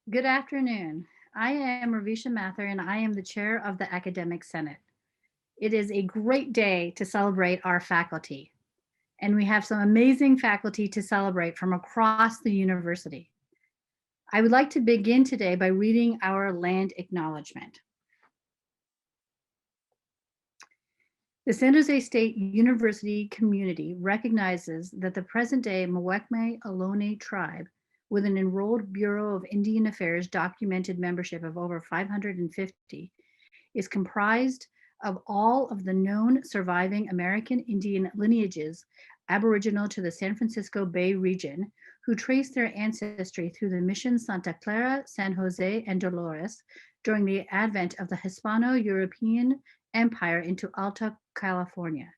Good afternoon. I am Ravisha Mathur and I am the chair of the Academic Senate. It is a great day to celebrate our faculty, and we have some amazing faculty to celebrate from across the university. I would like to begin today by reading our land acknowledgement. The San Jose State University community recognizes that the present-day Muwekma Ohlone tribe, with an enrolled Bureau of Indian Affairs documented membership of over 550, is comprised of all of the known surviving American Indian lineages aboriginal to the San Francisco Bay region, who trace their ancestry through the missions Santa Clara, San Jose, and Dolores during the advent of the Hispano-European Empire into Alta California,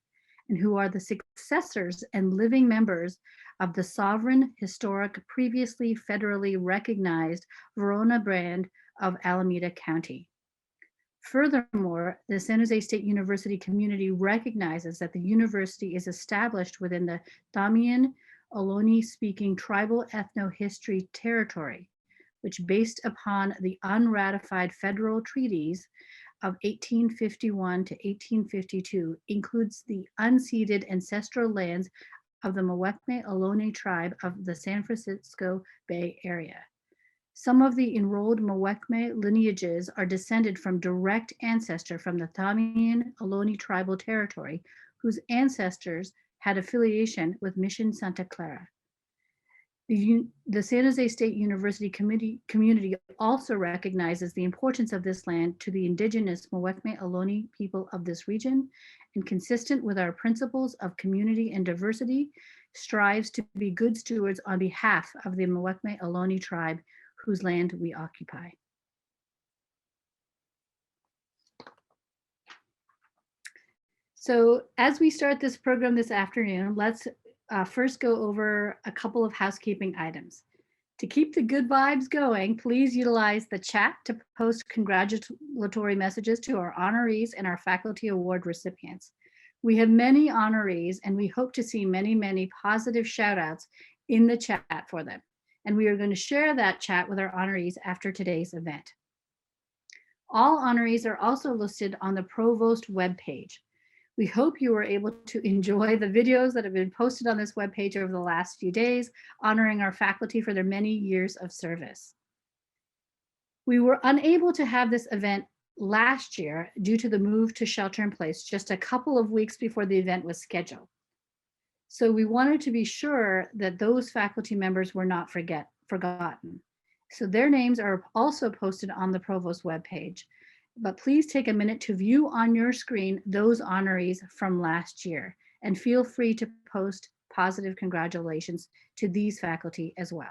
and who are the successors and living members of the sovereign, historic, previously federally recognized Verona brand of Alameda County. Furthermore, the San Jose State University community recognizes that the university is established within the Damian Ohlone-speaking tribal ethno-history territory, which, based upon the unratified federal treaties of 1851 to 1852, includes the unceded ancestral lands of the Muwekma Ohlone tribe of the San Francisco Bay Area. Some of the enrolled Muwekma lineages are descended from direct ancestor from the Damian Ohlone tribal territory, whose ancestors had affiliation with Mission Santa Clara. The San Jose State University community also recognizes the importance of this land to the indigenous Muwekma Ohlone people of this region, and consistent with our principles of community and diversity, strives to be good stewards on behalf of the Muwekma Ohlone tribe whose land we occupy. So as we start this program this afternoon, let's first go over a couple of housekeeping items. To keep the good vibes going, please utilize the chat to post congratulatory messages to our honorees and our faculty award recipients. We have many honorees and we hope to see many, many positive shout outs in the chat for them. And we are going to share that chat with our honorees after today's event. All honorees are also listed on the Provost webpage. We hope you were able to enjoy the videos that have been posted on this webpage over the last few days, honoring our faculty for their many years of service. We were unable to have this event last year due to the move to shelter in place just a couple of weeks before the event was scheduled. So we wanted to be sure that those faculty members were not forgotten. So their names are also posted on the Provost webpage, but please take a minute to view on your screen those honorees from last year, and feel free to post positive congratulations to these faculty as well.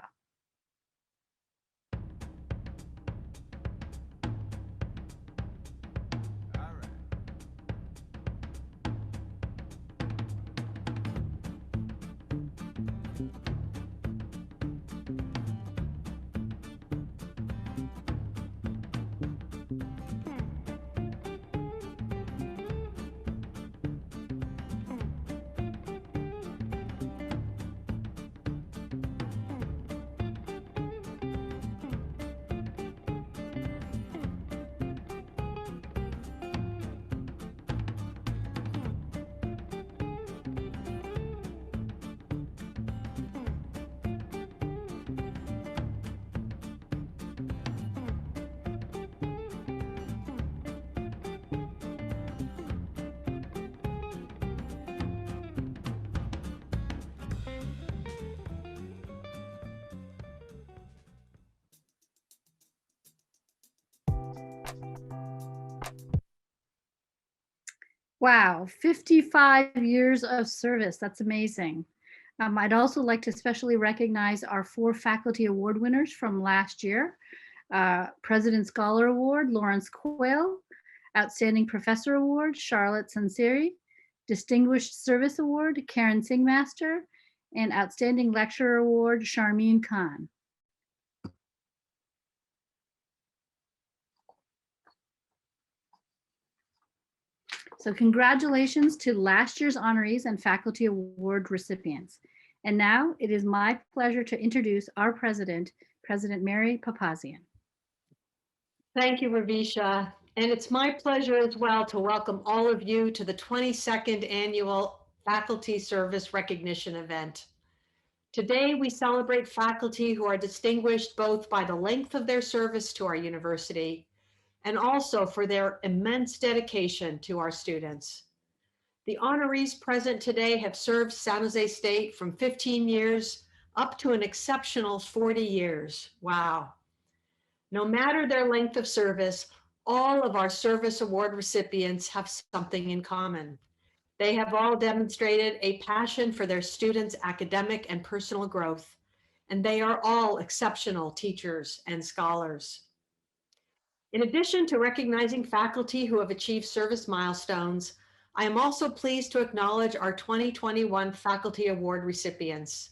Wow, 55 years of service. That's amazing. I'd also like to especially recognize our 4 faculty award winners from last year. President Scholar Award, Lawrence Quayle. Outstanding Professor Award, Charlotte Sanseri. Distinguished Service Award, Karen Singmaster. And Outstanding Lecturer Award, Sharmeen Khan. So congratulations to last year's honorees and faculty award recipients. And now it is my pleasure to introduce our president, President Mary Papazian. Thank you, Ravisha. And it's my pleasure as well to welcome all of you to the 22nd Annual Faculty Service Recognition event. Today, we celebrate faculty who are distinguished both by the length of their service to our university and also for their immense dedication to our students. The honorees present today have served San Jose State from 15 years up to an exceptional 40 years. Wow. No matter their length of service, all of our service award recipients have something in common. They have all demonstrated a passion for their students' academic and personal growth, and they are all exceptional teachers and scholars. In addition to recognizing faculty who have achieved service milestones, I am also pleased to acknowledge our 2021 Faculty Award recipients.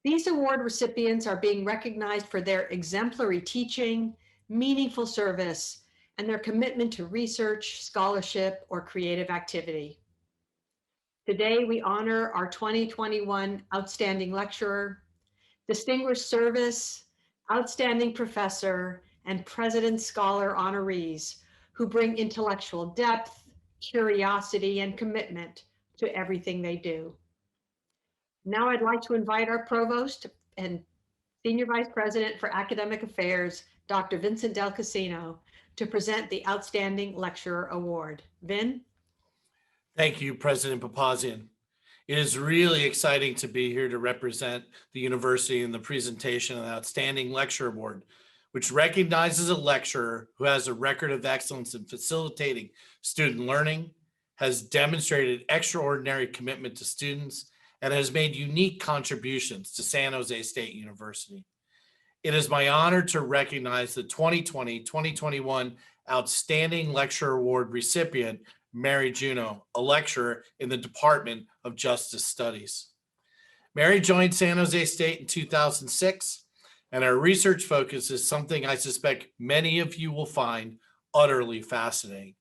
These award recipients are being recognized for their exemplary teaching, meaningful service, and their commitment to research, scholarship, or creative activity. Today, we honor our 2021 Outstanding Lecturer, Distinguished Service, Outstanding Professor, and President Scholar honorees who bring intellectual depth, curiosity, and commitment to everything they do. Now I'd like to invite our Provost and Senior Vice President for Academic Affairs, Dr. Vincent Del Casino, to present the Outstanding Lecturer Award. Vin? Thank you, President Papazian. It is really exciting to be here to represent the university in the presentation of the Outstanding Lecturer Award, which recognizes a lecturer who has a record of excellence in facilitating student learning, has demonstrated extraordinary commitment to students, and has made unique contributions to San Jose State University. It is my honor to recognize the 2020-2021 Outstanding Lecturer Award recipient, Mary Juneau, a lecturer in the Department of Justice Studies. Mary joined San Jose State in 2006, and her research focus is something I suspect many of you will find utterly fascinating.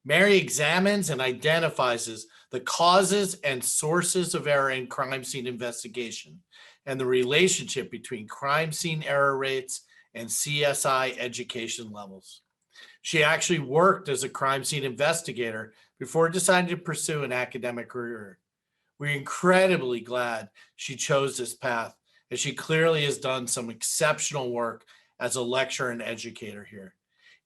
Mary examines and identifies the causes and sources of error in crime scene investigation and the relationship between crime scene error rates and CSI education levels. She actually worked as a crime scene investigator before deciding to pursue an academic career. We're incredibly glad she chose this path, as she clearly has done some exceptional work as a lecturer and educator here.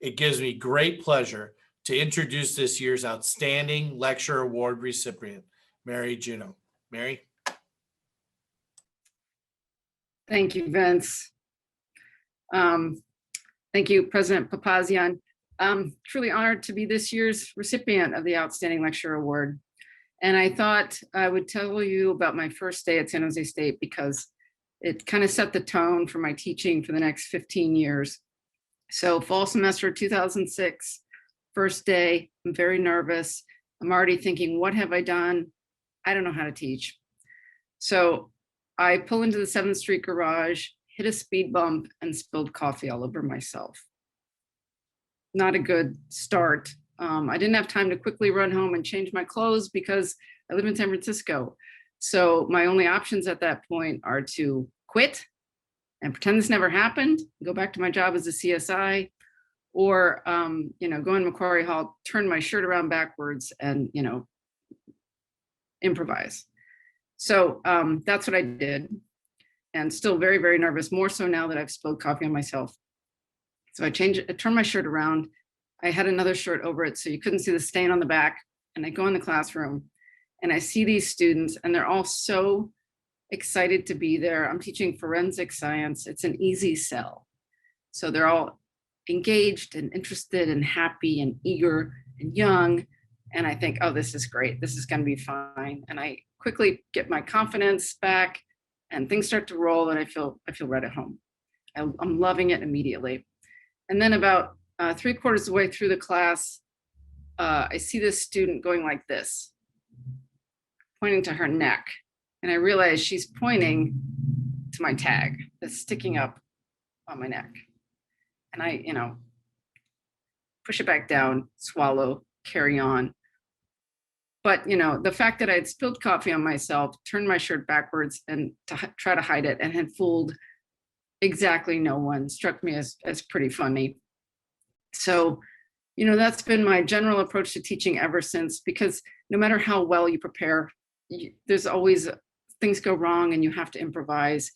It gives me great pleasure to introduce this year's Outstanding Lecturer Award recipient, Mary Juneau. Mary? Thank you, Vince. Thank you, President Papazian. I'm truly honored to be this year's recipient of the Outstanding Lecturer Award. And I thought I would tell you about my first day at San Jose State because it kind of set the tone for my teaching for the next 15 years. So fall semester 2006, first day, I'm very nervous. I'm already thinking, what have I done? I don't know how to teach. So I pull into the 7th Street garage, hit a speed bump, and spilled coffee all over myself. Not a good start. I didn't have time to quickly run home and change my clothes because I live in San Francisco. So my only options at that point are to quit and pretend this never happened, go back to my job as a CSI, or go in Macquarie Hall, turn my shirt around backwards and improvise. So that's what I did, and still very, very nervous, more so now that I've spilled coffee on myself. So I turned my shirt around. I had another shirt over it so you couldn't see the stain on the back. And I go in the classroom and I see these students and they're all so excited to be there. I'm teaching forensic science. It's an easy sell. So they're all engaged and interested and happy and eager and young. And I think, oh, this is great. This is going to be fine. And I quickly get my confidence back and things start to roll and I feel right at home. I'm loving it immediately. And then about 3/4 of the way through the class, I see this student going like this, pointing to her neck. And I realize she's pointing to my tag that's sticking up on my neck. And I, push it back down, swallow, carry on. But, the fact that I had spilled coffee on myself, turned my shirt backwards and to try to hide it and had fooled exactly no one struck me as pretty funny. So, you know, that's been my general approach to teaching ever since, because no matter how well you prepare, there's always things go wrong and you have to improvise.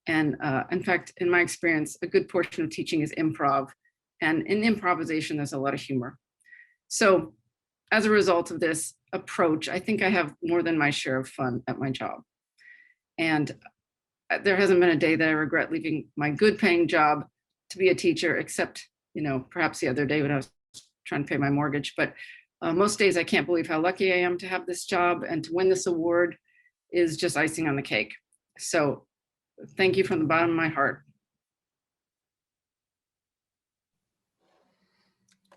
And in fact, in my experience, a good portion of teaching is improv. And in improvisation, there's a lot of humor. So as a result of this approach, I think I have more than my share of fun at my job. And there hasn't been a day that I regret leaving my good paying job to be a teacher, except, you know, perhaps the other day when I was trying to pay my mortgage. But most days I can't believe how lucky I am to have this job, and to win this award is just icing on the cake. So thank you from the bottom of my heart.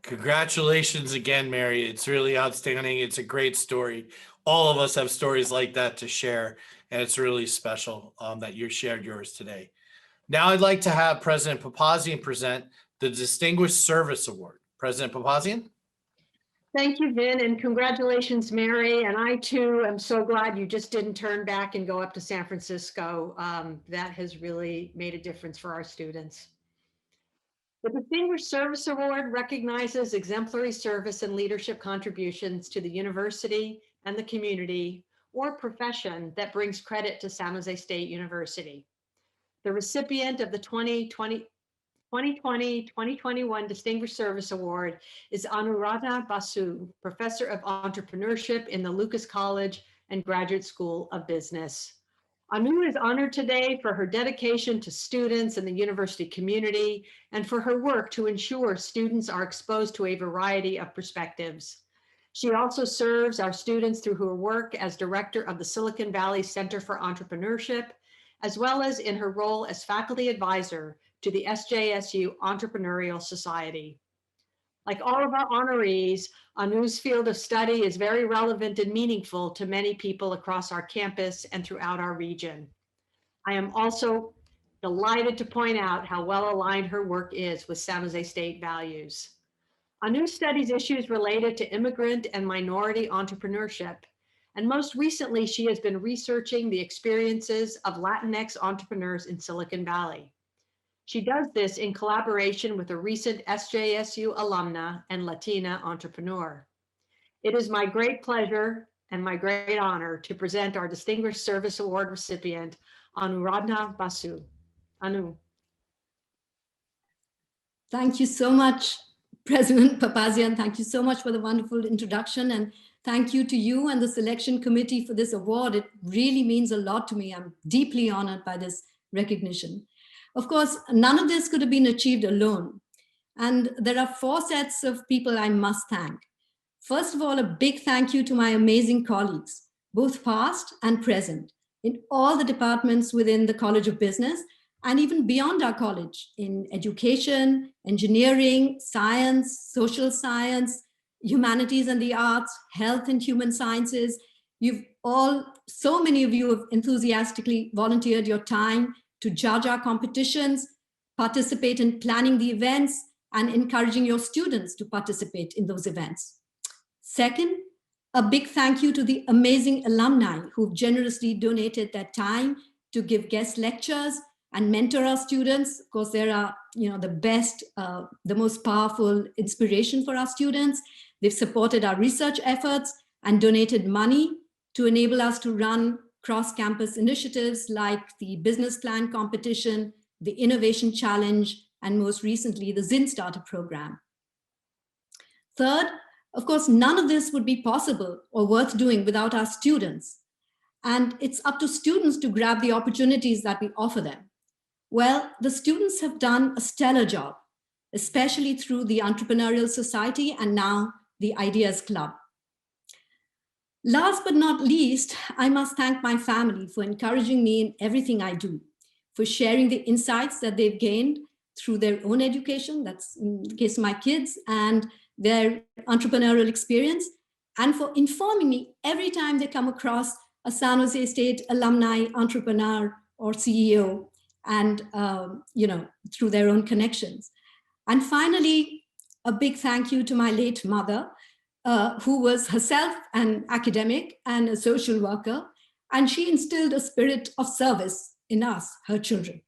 Congratulations again, Mary. It's really outstanding. It's a great story. All of us have stories like that to share, and it's really special that you shared yours today. Now I'd like to have President Papazian present the Distinguished Service Award. President Papazian? Thank you, Vin, and congratulations, Mary. And I too am so glad you just didn't turn back and go up to San Francisco. That has really made a difference for our students. The Distinguished Service Award recognizes exemplary service and leadership contributions to the university and the community or profession that brings credit to San Jose State University. The recipient of the 2020-2021 Distinguished Service Award is Anuradha Basu, Professor of Entrepreneurship in the Lucas College and Graduate School of Business. Anu is honored today for her dedication to students and the university community, and for her work to ensure students are exposed to a variety of perspectives. She also serves our students through her work as director of the Silicon Valley Center for Entrepreneurship, as well as in her role as faculty advisor to the SJSU Entrepreneurial Society. Like all of our honorees, Anu's field of study is very relevant and meaningful to many people across our campus and throughout our region. I am also delighted to point out how well aligned her work is with San Jose State values. Anu studies issues related to immigrant and minority entrepreneurship. And most recently, she has been researching the experiences of Latinx entrepreneurs in Silicon Valley. She does this in collaboration with a recent SJSU alumna and Latina entrepreneur. It is my great pleasure and my great honor to present our Distinguished Service Award recipient, Anuradha Basu. Anu. Thank you so much, President Papazian. Thank you so much for the wonderful introduction, and thank you to you and the selection committee for this award. It really means a lot to me. I'm deeply honored by this recognition. Of course, none of this could have been achieved alone. And there are 4 sets of people I must thank. First of all, a big thank you to my amazing colleagues, both past and present, in all the departments within the College of Business, and even beyond our college, in education, engineering, science, social science, humanities and the arts, health and human sciences. So many of you have enthusiastically volunteered your time to judge our competitions, participate in planning the events, and encouraging your students to participate in those events. Second, a big thank you to the amazing alumni who've generously donated their time to give guest lectures and mentor our students. Of course, they are the best, the most powerful inspiration for our students. They've supported our research efforts and donated money to enable us to run cross-campus initiatives like the business plan competition, the innovation challenge, and most recently, the Zin Starter program. Third, of course, none of this would be possible or worth doing without our students. And it's up to students to grab the opportunities that we offer them. Well, the students have done a stellar job, especially through the Entrepreneurial Society and now the Ideas Club. Last but not least, I must thank my family for encouraging me in everything I do, for sharing the insights that they've gained through their own education, that's in the case of my kids, and their entrepreneurial experience, and for informing me every time they come across a San Jose State alumni entrepreneur or CEO, and through their own connections. And finally, a big thank you to my late mother, who was herself an academic and a social worker, and she instilled a spirit of service in us, her children.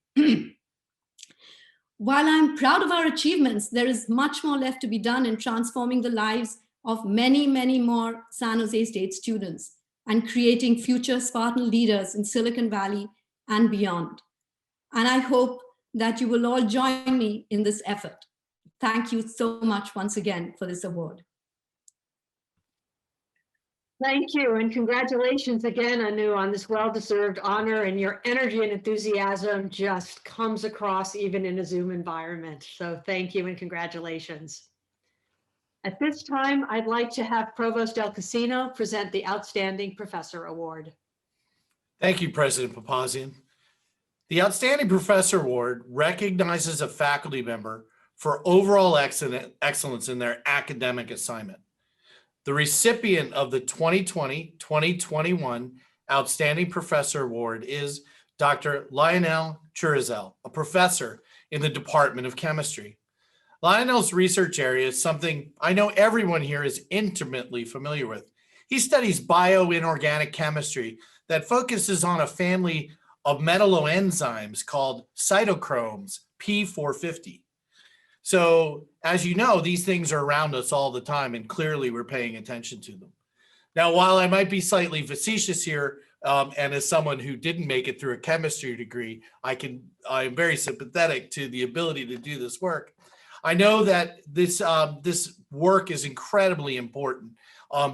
While I'm proud of our achievements, there is much more left to be done in transforming the lives of many, many more San Jose State students and creating future Spartan leaders in Silicon Valley and beyond. And I hope that you will all join me in this effort. Thank you so much once again for this award. Thank you, and congratulations again, Anu, on this well-deserved honor, and your energy and enthusiasm just comes across even in a Zoom environment. So thank you and congratulations. At this time, I'd like to have Provost Del Casino present the Outstanding Professor Award. Thank you, President Papazian. The Outstanding Professor Award recognizes a faculty member for overall excellence in their academic assignment. The recipient of the 2020-2021 Outstanding Professor Award is Dr. Lionel Churizel, a professor in the Department of Chemistry. Lionel's research area is something I know everyone here is intimately familiar with. He studies bioinorganic chemistry that focuses on a family of metalloenzymes called cytochromes P450. So as you know, these things are around us all the time, and clearly we're paying attention to them. Now, while I might be slightly facetious here, and as someone who didn't make it through a chemistry degree, I'm very sympathetic to the ability to do this work. I know that this work is incredibly important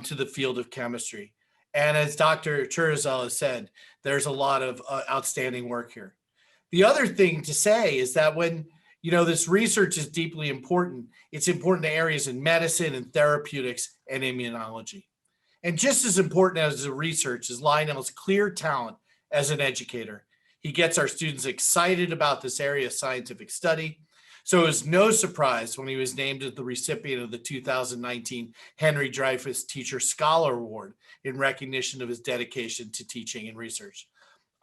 to the field of chemistry. And as Dr. Churizel has said, there's a lot of outstanding work here. The other thing to say is that when this research is deeply important, it's important to areas in medicine and therapeutics and immunology. And just as important as the research is Lionel's clear talent as an educator. He gets our students excited about this area of scientific study. So it was no surprise when he was named as the recipient of the 2019 Henry Dreyfuss Teacher Scholar Award in recognition of his dedication to teaching and research.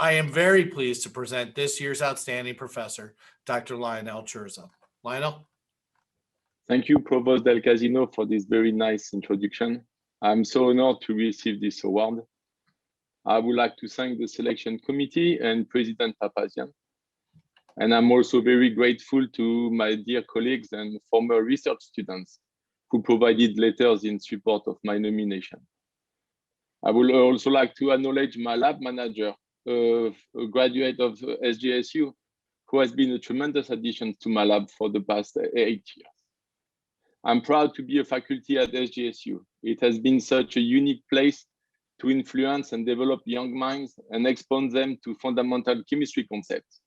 I am very pleased to present this year's outstanding professor, Dr. Lionel Churizel. Lionel? Thank you, Provost Del Casino, for this very nice introduction. I'm so honored to receive this award. I would like to thank the selection committee and President Papazian. And I'm also very grateful to my dear colleagues and former research students who provided letters in support of my nomination. I would also like to acknowledge my lab manager, a graduate of SJSU, who has been a tremendous addition to my lab for the past 8 years. I'm proud to be a faculty at SJSU. It has been such a unique place to influence and develop young minds and expose them to fundamental chemistry concepts,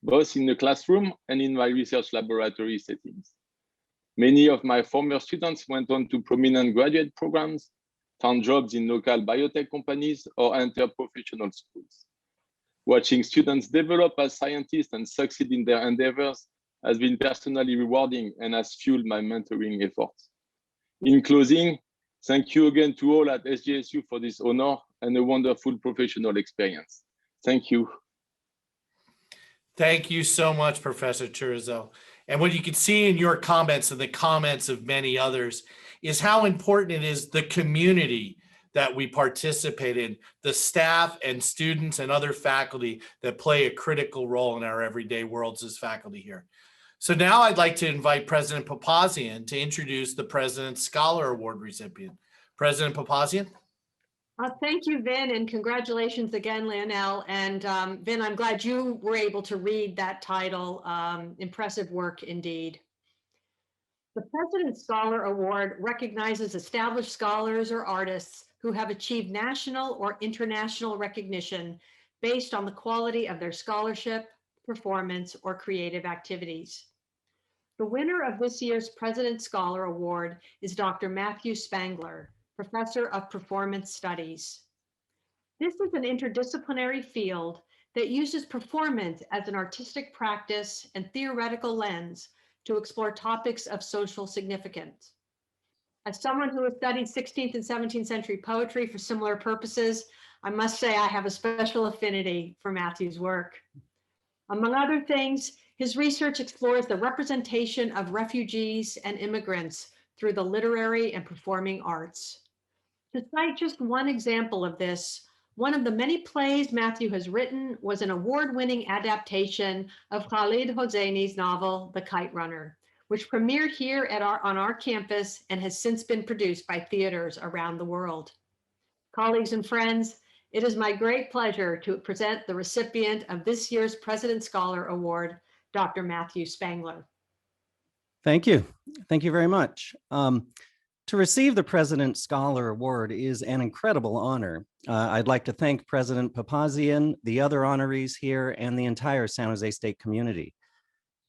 both in the classroom and in my research laboratory settings. Many of my former students went on to prominent graduate programs, found jobs in local biotech companies, or entered professional schools. Watching students develop as scientists and succeed in their endeavors has been personally rewarding and has fueled my mentoring efforts. In closing, thank you again to all at SJSU for this honor and a wonderful professional experience. Thank you. Thank you so much, Professor Churizel. And what you can see in your comments and the comments of many others is how important it is the community that we participate in, the staff and students and other faculty that play a critical role in our everyday worlds as faculty here. So now I'd like to invite President Papazian to introduce the President's Scholar Award recipient. President Papazian. Thank you, Vin, and congratulations again, Lionel. And Vin, I'm glad you were able to read that title. Impressive work indeed. The President's Scholar Award recognizes established scholars or artists who have achieved national or international recognition based on the quality of their scholarship, performance, or creative activities. The winner of this year's President's Scholar Award is Dr. Matthew Spangler, Professor of Performance Studies. This is an interdisciplinary field that uses performance as an artistic practice and theoretical lens to explore topics of social significance. As someone who has studied 16th and 17th century poetry for similar purposes, I must say I have a special affinity for Matthew's work. Among other things, his research explores the representation of refugees and immigrants through the literary and performing arts. To cite just one example of this, One of the many plays Matthew has written was an award-winning adaptation of Khalid Hosseini's novel, The Kite Runner, which premiered here on our campus and has since been produced by theaters around the world. Colleagues and friends, it is my great pleasure to present the recipient of this year's President Scholar Award, Dr. Matthew Spangler. Thank you. Thank you very much. To receive the President Scholar Award is an incredible honor. I'd like to thank President Papazian, the other honorees here, and the entire San Jose State community.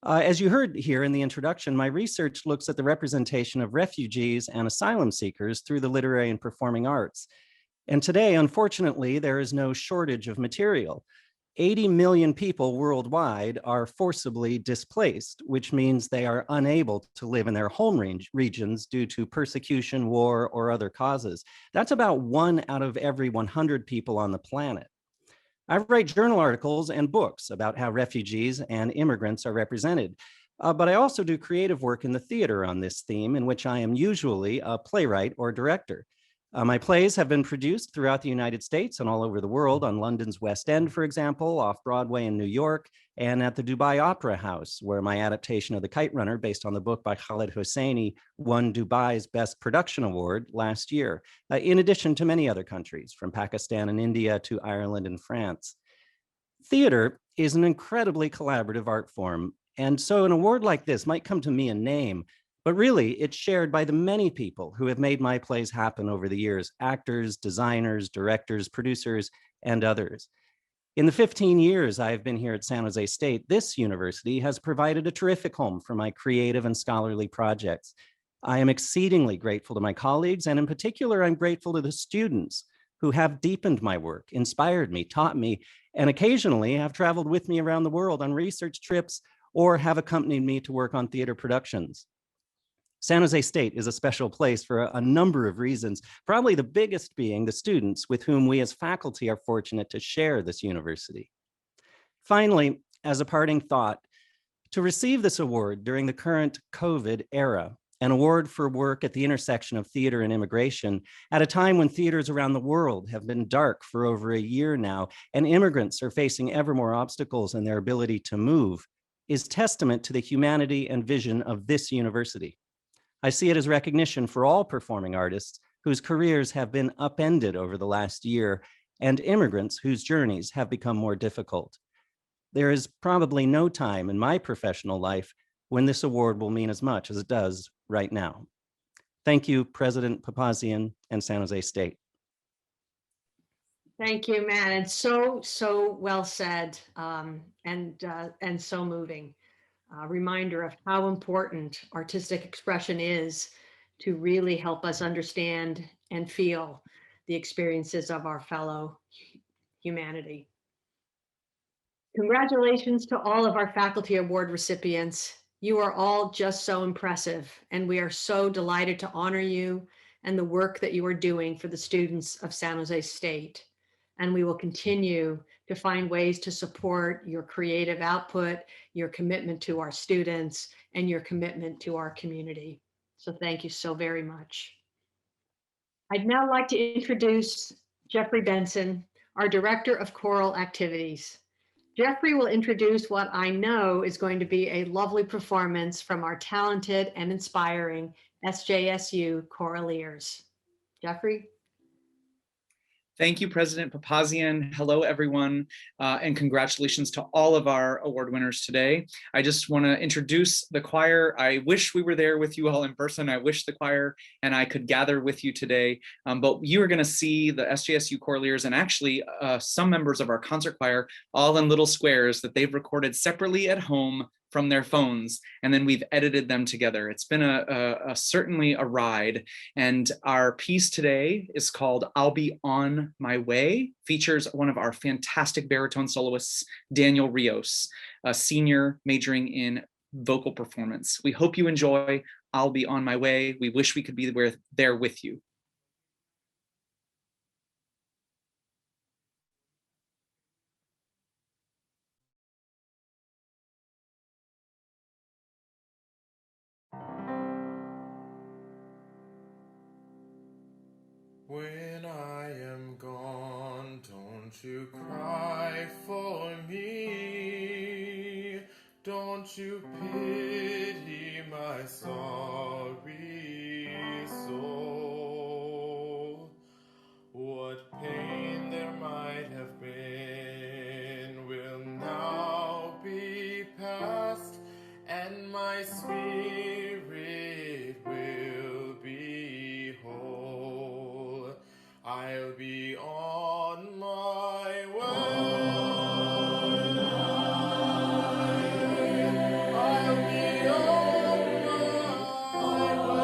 As you heard here in the introduction, my research looks at the representation of refugees and asylum seekers through the literary and performing arts. And today, unfortunately, there is no shortage of material. 80 million people worldwide are forcibly displaced, which means they are unable to live in their home regions due to persecution, war, or other causes. That's about 1 out of every 100 people on the planet. I write journal articles and books about how refugees and immigrants are represented, but I also do creative work in the theater on this theme, in which I am usually a playwright or director. My plays have been produced throughout the United States and all over the world, on London's West End, for example, off Broadway in New York, and at the Dubai Opera House, where my adaptation of The Kite Runner, based on the book by Khalid Hosseini, won Dubai's Best Production Award last year, in addition to many other countries, from Pakistan and India to Ireland and France. Theater is an incredibly collaborative art form, and so an award like this might come to me in name, but really, it's shared by the many people who have made my plays happen over the years: actors, designers, directors, producers, and others. In the 15 years I've been here at San Jose State, this university has provided a terrific home for my creative and scholarly projects. I am exceedingly grateful to my colleagues, and in particular, I'm grateful to the students who have deepened my work, inspired me, taught me, and occasionally have traveled with me around the world on research trips or have accompanied me to work on theater productions. San Jose State is a special place for a number of reasons, probably the biggest being the students with whom we as faculty are fortunate to share this university. Finally, as a parting thought, to receive this award during the current COVID era, an award for work at the intersection of theater and immigration, at a time when theaters around the world have been dark for over a year now, and immigrants are facing ever more obstacles in their ability to move, is testament to the humanity and vision of this university. I see it as recognition for all performing artists whose careers have been upended over the last year, and immigrants whose journeys have become more difficult. There is probably no time in my professional life when this award will mean as much as it does right now. Thank you, President Papazian and San Jose State. Thank you, Matt. And so well said, and so moving. Reminder of how important artistic expression is to really help us understand and feel the experiences of our fellow humanity. Congratulations to all of our faculty award recipients. You are all just so impressive, and we are so delighted to honor you and the work that you are doing for the students of San Jose State. And we will continue to find ways to support your creative output, your commitment to our students, and your commitment to our community. So thank you so very much. I'd now like to introduce Jeffrey Benson, our Director of Choral Activities. Jeffrey will introduce what I know is going to be a lovely performance from our talented and inspiring SJSU choraleers. Jeffrey? Thank you, President Papazian. Hello, everyone, and congratulations to all of our award winners today. I just want to introduce the choir. I wish we were there with you all in person. I wish the choir and I could gather with you today, but you are going to see the SJSU choraleers and actually some members of our concert choir all in little squares that they've recorded separately at home from their phones, and then we've edited them together. It's been certainly a ride, and our piece today is called I'll Be On My Way, features one of our fantastic baritone soloists, Daniel Rios, a senior majoring in vocal performance. We hope you enjoy I'll Be On My Way. We wish we could be there with you. When I am gone, don't Don't you cry for me, don't you pity my sorry soul. What pain there might have been will now be past, and my spirit will be whole. I'll be on my way. I'll be on my way.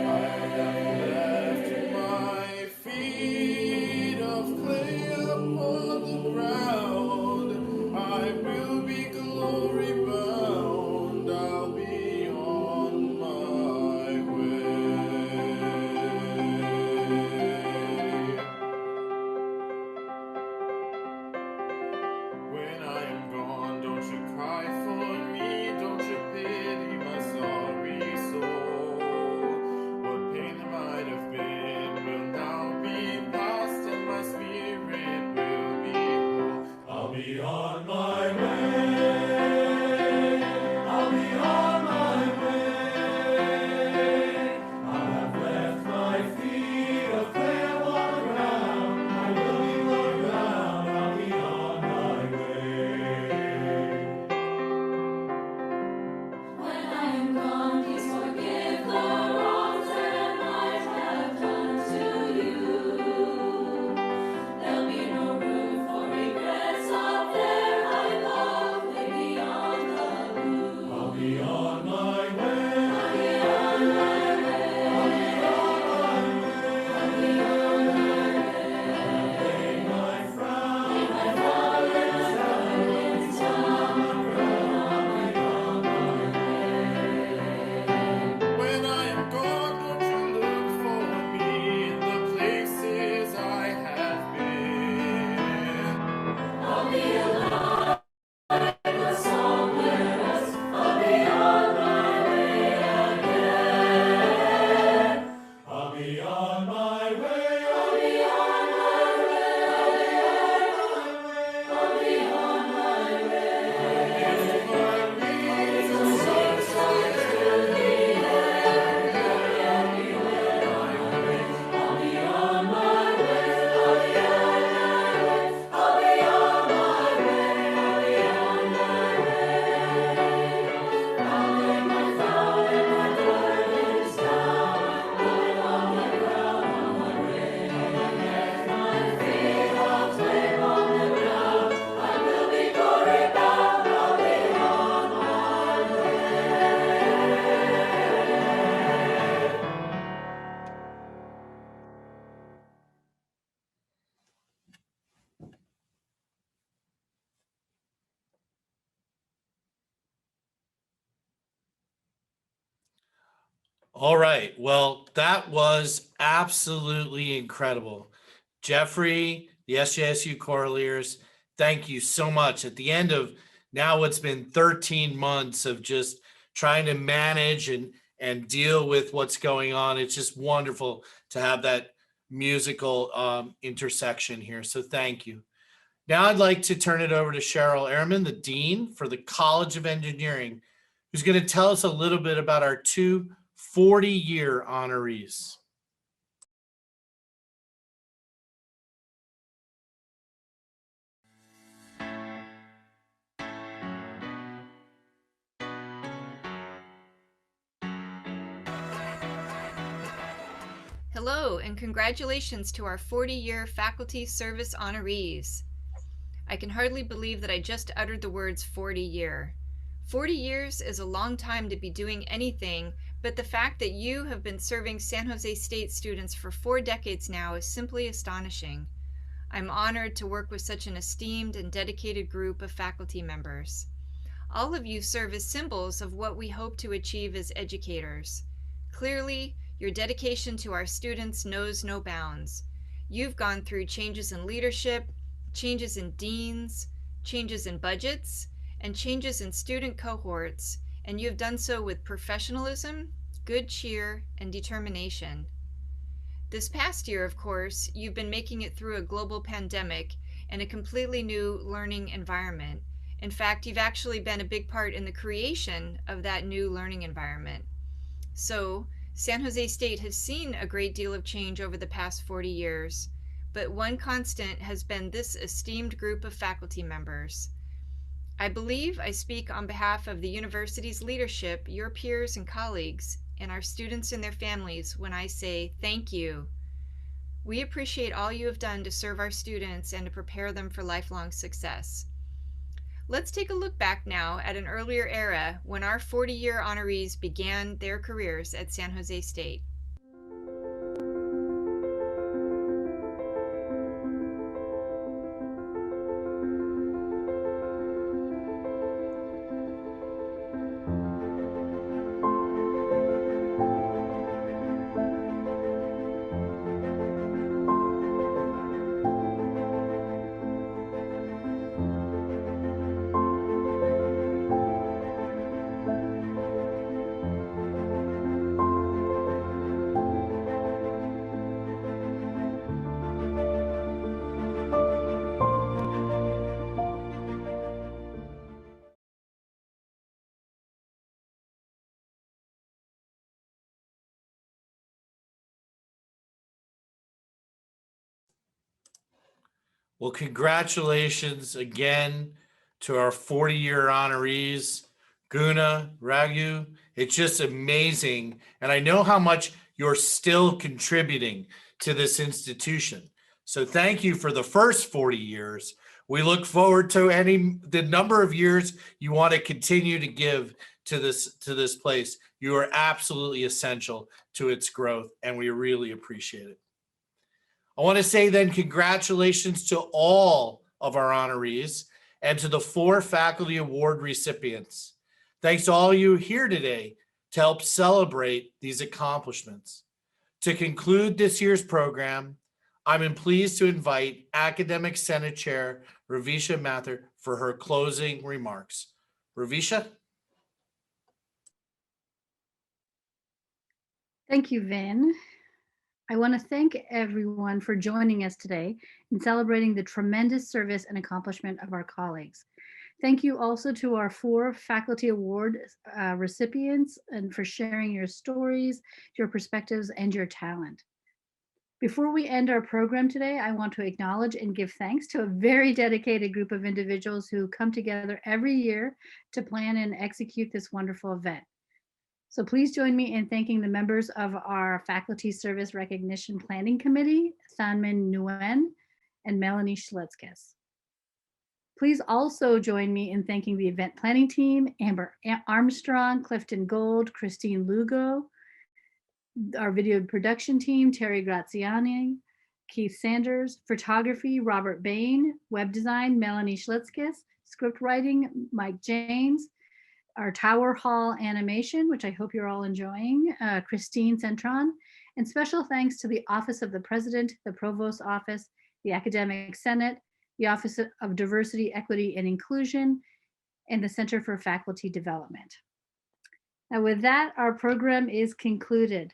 I have left my feet of clay upon the ground. I will be glory bound. I'll be on my way. When I am gone, don't you cry for me, don't you pity my sorry soul. What pain there might have been will now be past, and my spirit will be whole. I'll be on my way. I'll be on my way. I have left my feet of clay upon the ground. I will be Lord bound. I'll be on my way. When I am gone, please forgive the wrongs that I might have done to you. There'll be no room for regrets up there. I love way beyond the blue. I'll be on my way. I'll be on my way. I'll be on my way. Lay my frown Leave my father's burdens down. when I am gone. Don't you look for me in the places I have been. I'll be alive, but somewhere else. I'll be on my way again. I'll be on my way. I'll be on my way. I'll be on my way. If my reason Seems like to be there. I'll be on my way. I'll be on my way. I'll be on my way. I'll be on my way. I'll lay my crown and my burdens down. Put on the ground on my way. Let my feet of clay on the ground. I will be glory bound. I'll be on my way. All right. Well, that was absolutely incredible. Jeffrey, the SJSU Coraliers, thank you so much. At the end of now what's been 13 months of just trying to manage and deal with what's going on, it's just wonderful to have that musical intersection here. So thank you. Now I'd like to turn it over to Cheryl Ehrman, the Dean for the College of Engineering, who's going to tell us a little bit about our two 40-year honorees. Hello, and congratulations to our 40-year Faculty Service honorees. I can hardly believe that I just uttered the words 40-year. 40 years is a long time to be doing anything, but the fact that you have been serving San Jose State students for 4 decades now is simply astonishing. I'm honored to work with such an esteemed and dedicated group of faculty members. All of you serve as symbols of what we hope to achieve as educators. Clearly, your dedication to our students knows no bounds. You've gone through changes in leadership, changes in deans, changes in budgets, and changes in student cohorts, and you've done so with professionalism, good cheer, and determination. This past year, of course, you've been making it through a global pandemic and a completely new learning environment. In fact, you've actually been a big part in the creation of that new learning environment. So, San Jose State has seen a great deal of change over the past 40 years, but one constant has been this esteemed group of faculty members. I believe I speak on behalf of the university's leadership, your peers and colleagues, and our students and their families when I say thank you. We appreciate all you have done to serve our students and to prepare them for lifelong success. Let's take a look back now at an earlier era when our 40-year honorees began their careers at San Jose State. Well, congratulations again to our 40-year honorees, Guna, Raghu. It's just amazing. And I know how much you're still contributing to this institution. So thank you for the first 40 years. We look forward to the number of years you want to continue to give to this place. You are absolutely essential to its growth, and we really appreciate it. I want to say then congratulations to all of our honorees and to the 4 faculty award recipients. Thanks to all you here today to help celebrate these accomplishments. To conclude this year's program, I'm pleased to invite Academic Senate Chair Ravisha Mathur for her closing remarks. Ravisha? Thank you, Vin. I want to thank everyone for joining us today in celebrating the tremendous service and accomplishment of our colleagues. Thank you also to our 4 faculty award recipients and for sharing your stories, your perspectives, and your talent. Before we end our program today, I want to acknowledge and give thanks to a very dedicated group of individuals who come together every year to plan and execute this wonderful event. So please join me in thanking the members of our Faculty Service Recognition Planning Committee, Sanmin Nguyen and Melanie Schlitzkis. Please also join me in thanking the event planning team, Amber Armstrong, Clifton Gold, Christine Lugo, our video production team, Terry Graziani, Keith Sanders, photography, Robert Bain, web design, Melanie Schlitzkis, script writing, Mike James, our Tower Hall animation, which I hope you're all enjoying, Christine Centron, and special thanks to the Office of the President, the Provost's Office, the Academic Senate, the Office of Diversity, Equity, and Inclusion, and the Center for Faculty Development. Now with that, our program is concluded.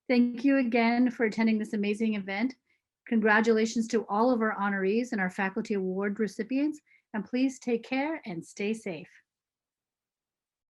Thank you again for attending this amazing event. Congratulations to all of our honorees and our faculty award recipients, and please take care and stay safe.